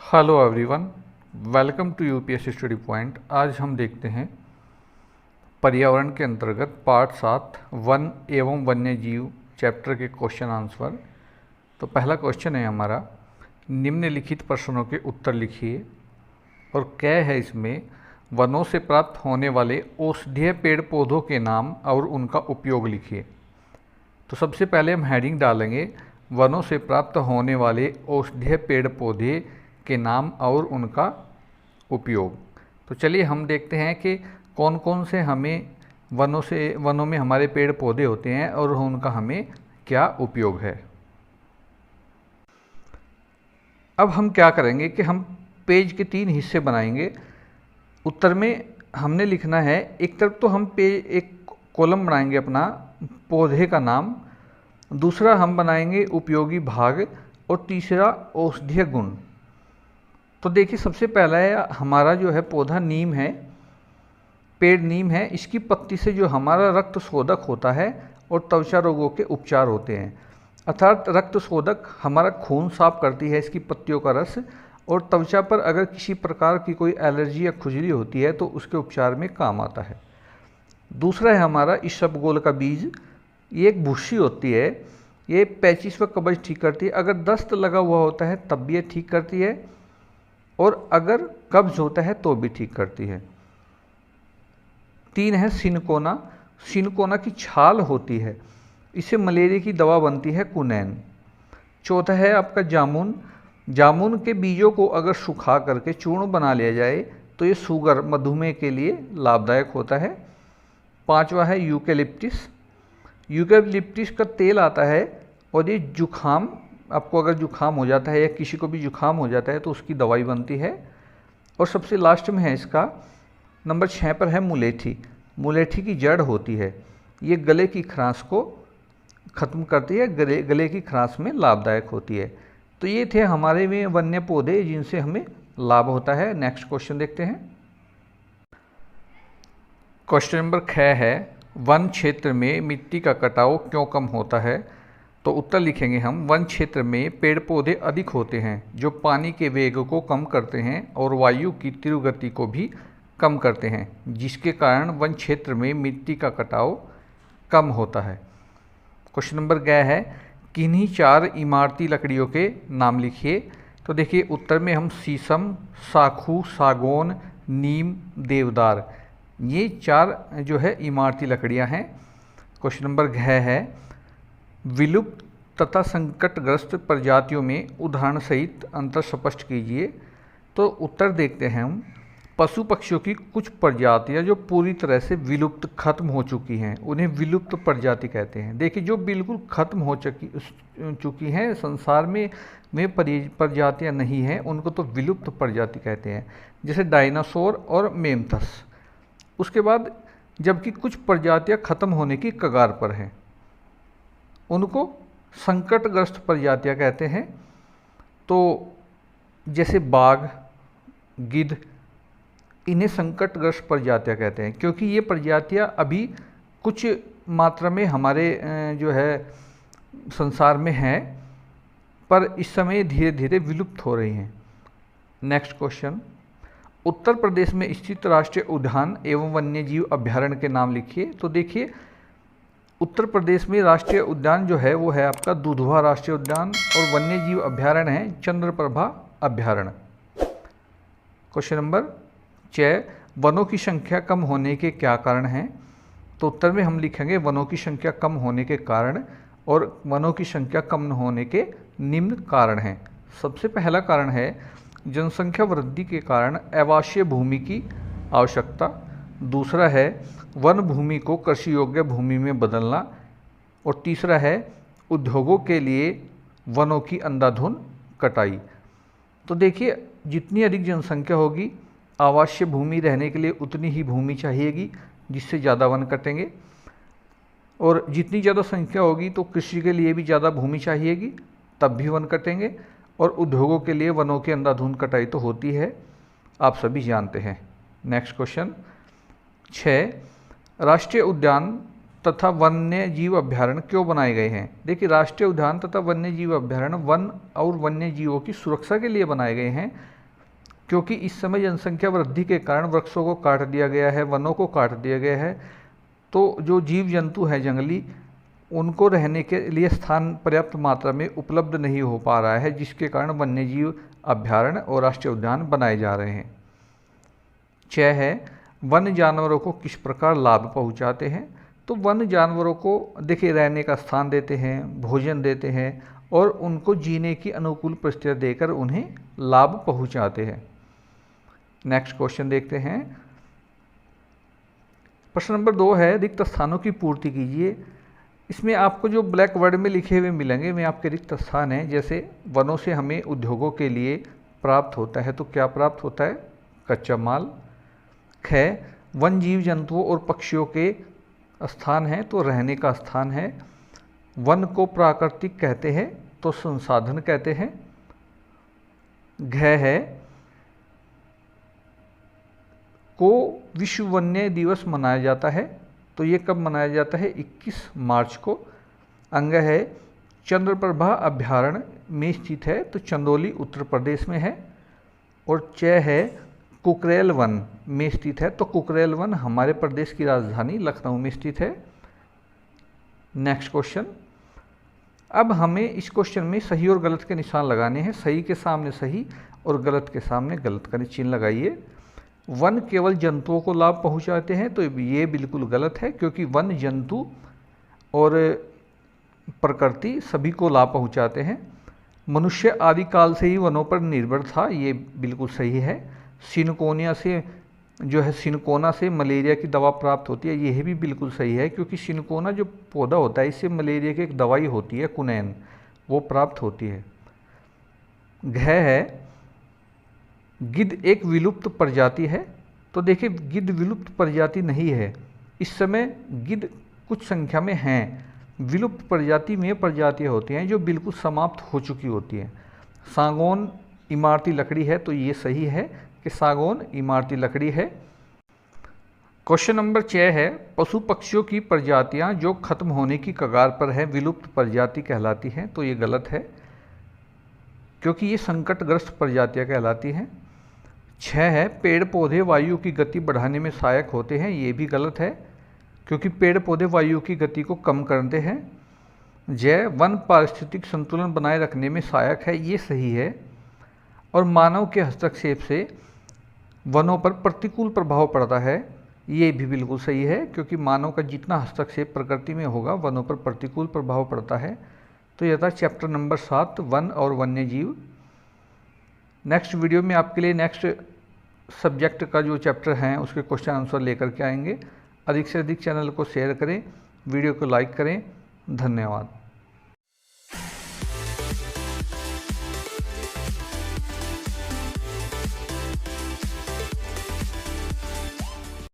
Hello everyone, welcome to UPSC study point. आज हम देखते हैं पर्यावरण के अंतर्गत पार्ट 7 वन एवं वन्य जीव चैप्टर के क्वेश्चन आंसर। तो पहला क्वेश्चन है हमारा, निम्नलिखित प्रश्नों के उत्तर लिखिए। और क्या है इसमें, वनों से प्राप्त होने वाले औषधीय पेड़ पौधों के नाम और उनका उपयोग लिखिए। तो सबसे पहले हम हेडिंग डालेंगे, वनों से प्राप्त होने वाले औषधीय पेड़ पौधे के नाम और उनका उपयोग। तो चलिए हम देखते हैं कि कौन कौन से हमें वनों में हमारे पेड़ पौधे होते हैं और उनका हमें क्या उपयोग है। अब हम क्या करेंगे कि हम पेज के 3 हिस्से बनाएंगे। उत्तर में हमने लिखना है, एक तरफ तो हम एक कॉलम बनाएंगे अपना पौधे का नाम, दूसरा हम बनाएंगे उपयोगी भाग और तीसरा औषधीय गुण। तो देखिए सबसे पहला है हमारा जो है पौधा नीम है, पेड़ नीम है। इसकी पत्ती से जो हमारा रक्त शोधक होता है और त्वचा रोगों के उपचार होते हैं। अर्थात रक्त शोधक हमारा खून साफ करती है इसकी पत्तियों का रस, और त्वचा पर अगर किसी प्रकार की कोई एलर्जी या खुजली होती है तो उसके उपचार में काम आता है। दूसरा है हमारा इसबगोल का बीज। ये एक भूसी होती है, ये पैचिस व कब्ज ठीक करती है। अगर दस्त लगा हुआ होता है तब भी ये ठीक करती है, और अगर कब्ज होता है तो भी ठीक करती है। 3 है सिनकोना। सिनकोना की छाल होती है, इससे मलेरिया की दवा बनती है कुनैन। चौथा है आपका जामुन। जामुन के बीजों को अगर सुखा करके चूर्ण बना लिया जाए तो ये शुगर मधुमेह के लिए लाभदायक होता है। 5वां है यूकेलिप्टिस। यूकेलिप्टिस का तेल आता है और ये जुखाम, आपको अगर जुखाम हो जाता है या किसी को भी जुखाम हो जाता है तो उसकी दवाई बनती है। और सबसे लास्ट में है इसका नंबर 6 पर है मुलेठी। मुलेठी की जड़ होती है, ये गले की खराश को ख़त्म करती है, गले की खराश में लाभदायक होती है। तो ये थे हमारे में वन्य पौधे जिनसे हमें लाभ होता है। नेक्स्ट क्वेश्चन देखते हैं। क्वेश्चन नंबर 6 है, वन क्षेत्र में मिट्टी का कटाव क्यों कम होता है। तो उत्तर लिखेंगे हम, वन क्षेत्र में पेड़ पौधे अधिक होते हैं जो पानी के वेग को कम करते हैं और वायु की तीव्र गति को भी कम करते हैं, जिसके कारण वन क्षेत्र में मिट्टी का कटाव कम होता है। क्वेश्चन नंबर 11 है, किन्हीं 4 इमारती लकड़ियों के नाम लिखिए। तो देखिए उत्तर में हम शीशम, साखू, सागौन, नीम, देवदार, ये 4 जो है इमारती लकड़ियां हैं। क्वेश्चन नंबर 6 है, विलुप्त तथा संकटग्रस्त प्रजातियों में उदाहरण सहित अंतर स्पष्ट कीजिए। तो उत्तर देखते हैं हम, पशु पक्षियों की कुछ प्रजातियां जो पूरी तरह से विलुप्त खत्म हो चुकी हैं उन्हें विलुप्त प्रजाति कहते हैं। देखिए जो बिल्कुल खत्म हो चुकी हैं, संसार में प्रजातियां नहीं हैं, उनको तो विलुप्त प्रजाति कहते हैं, जैसे डायनासोर और मेमथस। उसके बाद जबकि कुछ प्रजातियां खत्म होने की कगार पर हैं, उनको संकटग्रस्त प्रजातियां कहते हैं। तो जैसे बाघ, गिद्ध, इन्हें संकटग्रस्त प्रजातियां कहते हैं, क्योंकि ये प्रजातियां अभी कुछ मात्रा में हमारे जो है संसार में हैं, पर इस समय धीरे धीरे विलुप्त हो रही हैं। नेक्स्ट क्वेश्चन, उत्तर प्रदेश में स्थित राष्ट्रीय उद्यान एवं वन्यजीव अभ्यारण्य के नाम लिखिए। तो देखिए उत्तर प्रदेश में राष्ट्रीय उद्यान जो है वो है आपका दुधवा राष्ट्रीय उद्यान, और वन्यजीव अभ्यारण्य है चंद्रप्रभा अभ्यारण्य। क्वेश्चन नंबर 6, वनों की संख्या कम होने के क्या कारण हैं। तो उत्तर में हम लिखेंगे वनों की संख्या कम होने के कारण, और वनों की संख्या कम होने के निम्न कारण हैं। सबसे पहला कारण है जनसंख्या वृद्धि के कारण आवासीय भूमि की आवश्यकता। दूसरा है वन भूमि को कृषि योग्य भूमि में बदलना, और तीसरा है उद्योगों के लिए वनों की अंधाधुंध कटाई। तो देखिए जितनी अधिक जनसंख्या होगी, आवासीय भूमि रहने के लिए उतनी ही भूमि चाहिएगी, जिससे ज़्यादा वन कटेंगे, और जितनी ज़्यादा संख्या होगी तो कृषि के लिए भी ज़्यादा भूमि चाहिएगी, तब भी वन कटेंगे, और उद्योगों के लिए वनों की अंधाधुंध कटाई तो होती है, आप सभी जानते हैं। नेक्स्ट क्वेश्चन 6, राष्ट्रीय उद्यान तथा वन्य जीव अभ्यारण्य क्यों बनाए गए हैं। देखिए राष्ट्रीय उद्यान तथा वन्य जीव अभ्यारण्य वन और वन्य जीवों की सुरक्षा के लिए बनाए गए हैं, क्योंकि इस समय जनसंख्या वृद्धि के कारण वृक्षों को काट दिया गया है, वनों को काट दिया गया है, तो जो जीव जंतु हैं जंगली, उनको रहने के लिए स्थान पर्याप्त मात्रा में उपलब्ध नहीं हो पा रहा है, जिसके कारण वन्यजीव अभयारण्य और राष्ट्रीय उद्यान बनाए जा रहे हैं। 6 है वन जानवरों को किस प्रकार लाभ पहुंचाते हैं। तो वन जानवरों को देखिए रहने का स्थान देते हैं, भोजन देते हैं और उनको जीने की अनुकूल परिस्थितियाँ देकर उन्हें लाभ पहुंचाते हैं। नेक्स्ट क्वेश्चन देखते हैं। प्रश्न नंबर 2 है रिक्त स्थानों की पूर्ति कीजिए। इसमें आपको जो ब्लैक वर्ड में लिखे हुए मिलेंगे वे आपके रिक्त स्थान हैं। जैसे वनों से हमें उद्योगों के लिए प्राप्त होता है, तो क्या प्राप्त होता है? कच्चा माल। ख वन जीव जंतुओं और पक्षियों के स्थान है, तो रहने का स्थान है। वन को प्राकृतिक कहते हैं, तो संसाधन कहते हैं। घ है को विश्व वन्य दिवस मनाया जाता है, तो ये कब मनाया जाता है? 21 मार्च को। अंग है चंद्रप्रभा अभयारण्य में स्थित है, तो चंदौली उत्तर प्रदेश में है। और च है कुकरेल वन में स्थित है, तो कुकरेल वन हमारे प्रदेश की राजधानी लखनऊ में स्थित है। Next question. अब हमें इस क्वेश्चन में सही और गलत के निशान लगाने हैं। सही के सामने सही और गलत के सामने गलत का चिन्ह लगाइए। वन केवल जंतुओं को लाभ पहुंचाते हैं, तो ये बिल्कुल गलत है, क्योंकि वन जंतु और प्रकृति सभी को लाभ पहुंचाते हैं। मनुष्य आदिकाल से ही वनों पर निर्भर था, ये बिल्कुल सही है। सिनकोनिया से जो है सिनकोना से मलेरिया की दवा प्राप्त होती है, यह भी बिल्कुल सही है, क्योंकि सिनकोना जो पौधा होता है इससे मलेरिया की एक दवाई होती है कुनैन, वो प्राप्त होती है। घ है गिद्ध एक विलुप्त प्रजाति है, तो देखिए गिद्ध विलुप्त प्रजाति नहीं है, इस समय गिद्ध कुछ संख्या में हैं। विलुप्त प्रजाति में प्रजातियाँ होती हैं जो बिल्कुल समाप्त हो चुकी होती हैं। सागौन इमारती लकड़ी है, तो ये सही है कि सागौन इमारती लकड़ी है। क्वेश्चन नंबर 6 है पशु पक्षियों की प्रजातियां जो खत्म होने की कगार पर है विलुप्त प्रजाति कहलाती हैं, तो ये गलत है, क्योंकि ये संकटग्रस्त प्रजातियां कहलाती हैं। 6 है पेड़ पौधे वायु की गति बढ़ाने में सहायक होते हैं, ये भी गलत है, क्योंकि पेड़ पौधे वायु की गति को कम करते हैं। जय वन पारिस्थितिक संतुलन बनाए रखने में सहायक है, ये सही है। और मानव के हस्तक्षेप से वनों पर प्रतिकूल प्रभाव पड़ता है, ये भी बिल्कुल सही है, क्योंकि मानव का जितना हस्तक्षेप प्रकृति में होगा वनों पर प्रतिकूल प्रभाव पड़ता है। तो यह था चैप्टर नंबर 7 वन और वन्य जीव। नेक्स्ट वीडियो में आपके लिए नेक्स्ट सब्जेक्ट का जो चैप्टर हैं उसके क्वेश्चन आंसर लेकर के आएंगे। अधिक से अधिक चैनल को शेयर करें, वीडियो को लाइक करें। धन्यवाद।